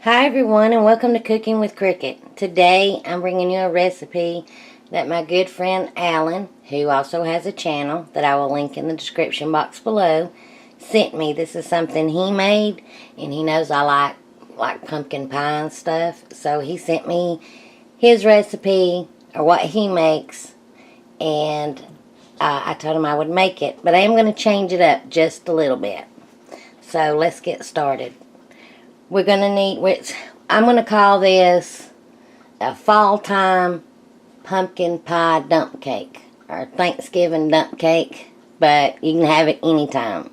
Hi everyone, and welcome to Cooking with Cricket. Today I'm bringing you a recipe that my good friend Allan, who also has a channel that I will link in the description box below, sent me. This is something he made, and he knows I like pumpkin pie and stuff, so he sent me his recipe, or what he makes, and I told him I would make it, but I am going to change it up just a little bit. So let's get started. We're going to need, I'm going to call this a fall time pumpkin pie dump cake, or Thanksgiving dump cake, but you can have it anytime.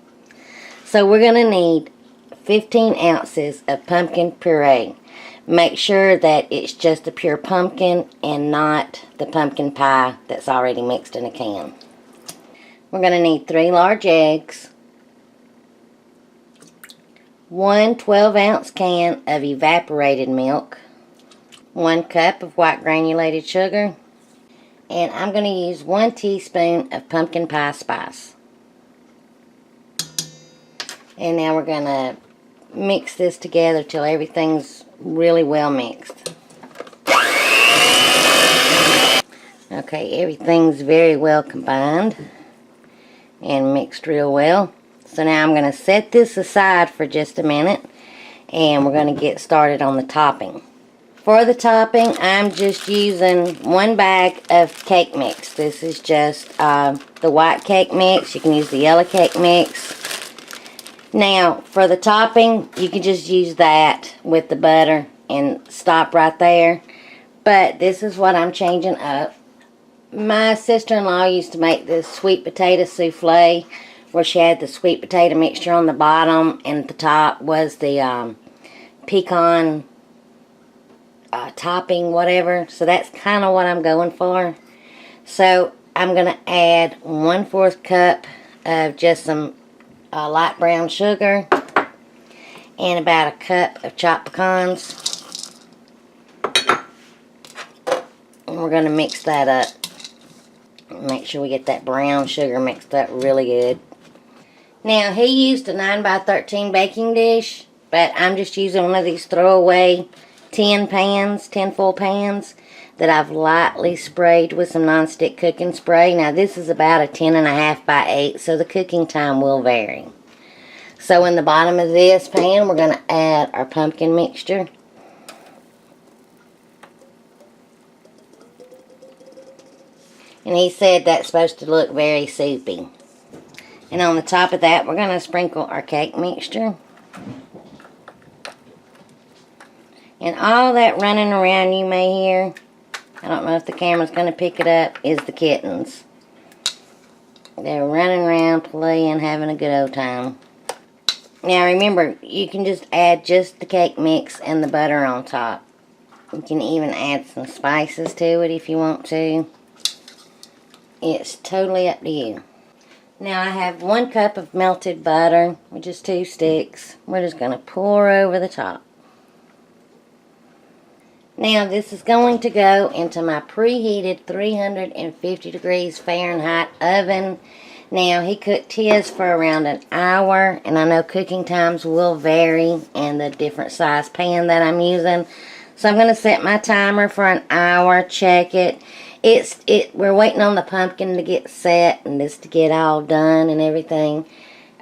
So we're going to need 15 ounces of pumpkin puree. Make sure that it's just the pure pumpkin and not the pumpkin pie that's already mixed in a can. We're going to need 3 large eggs, 1 12-ounce can of evaporated milk, 1 cup of white granulated sugar, and I'm going to use 1 teaspoon of pumpkin pie spice. And now we're going to mix this together till everything's really well mixed. Okay, everything's very well combined and mixed real well. So now I'm going to set this aside for just a minute, and we're going to get started on the topping. For the topping, I'm just using 1 bag of cake mix. This is just the white cake mix. You can use the yellow cake mix. Now, for the topping, you can just use that with the butter and stop right there. But this is what I'm changing up. My sister-in-law used to make this sweet potato souffle, where she had the sweet potato mixture on the bottom, and at the top was the pecan topping, whatever. So that's kind of what I'm going for. So I'm going to add 1/4 cup of just some light brown sugar and about 1 cup of chopped pecans. And we're going to mix that up. Make sure we get that brown sugar mixed up really good. Now, he used a 9x13 baking dish, but I'm just using one of these throwaway tin foil pans that I've lightly sprayed with some nonstick cooking spray. Now, this is about a 10.5 by 8, so the cooking time will vary. So, in the bottom of this pan, we're going to add our pumpkin mixture. And he said that's supposed to look very soupy. And on the top of that, we're going to sprinkle our cake mixture. And all that running around you may hear, I don't know if the camera's going to pick it up, is the kittens. They're running around, playing, having a good old time. Now remember, you can just add just the cake mix and the butter on top. You can even add some spices to it if you want to. It's totally up to you. Now I have 1 cup of melted butter with just 2 sticks. We're just going to pour over the top. Now this is going to go into my preheated 350 degrees Fahrenheit oven. Now he cooked his for around an hour, and I know cooking times will vary and the different size pan that I'm using. So I'm going to set my timer for an hour, check it. We're waiting on the pumpkin to get set and this to get all done and everything.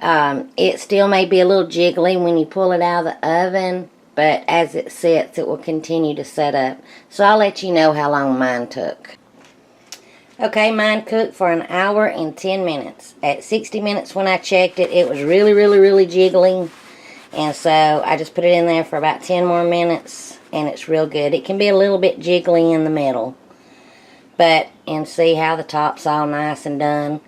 It still may be a little jiggly when you pull it out of the oven, but as it sets, it will continue to set up. So I'll let you know how long mine took. Okay, mine cooked for an hour and 10 minutes. At 60 minutes when I checked it, it was really jiggly. And so I just put it in there for about 10 more minutes, and it's real good. It can be a little bit jiggly in the middle, and see how the top's all nice and done.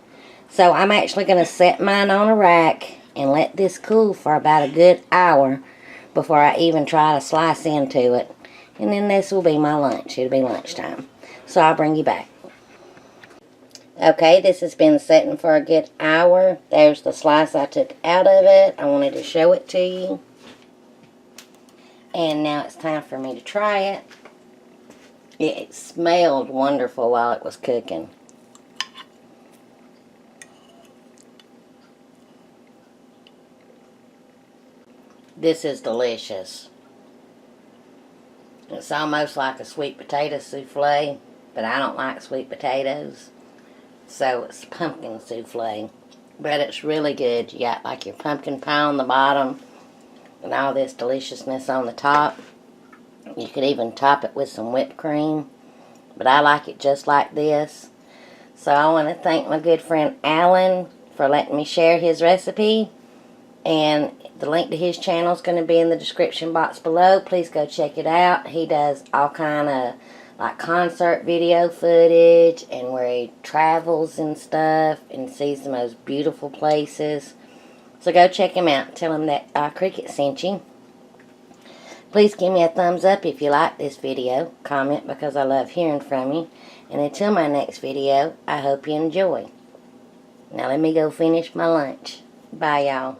So I'm actually going to set mine on a rack and let this cool for about a good hour before I even try to slice into it. And then this will be my lunch. It'll be lunchtime. So I'll bring you back. Okay, this has been setting for a good hour. There's the slice I took out of it. I wanted to show it to you. And now it's time for me to try it. It smelled wonderful while it was cooking. This is delicious. It's almost like a sweet potato souffle, but I don't like sweet potatoes, so it's pumpkin souffle. But it's really good. You got like your pumpkin pie on the bottom and all this deliciousness on the top. You could even top it with some whipped cream, but I like it just like this. So I want to thank my good friend Allan for letting me share his recipe, and the link to his channel is going to be in the description box below. Please go check it out. He does all kind of like concert video footage, and where he travels and stuff and sees the most beautiful places. So go check him out. Tell him that Cricket sent you. Please give me a thumbs up if you like this video. Comment, because I love hearing from you. And until my next video, I hope you enjoy. Now let me go finish my lunch. Bye, y'all.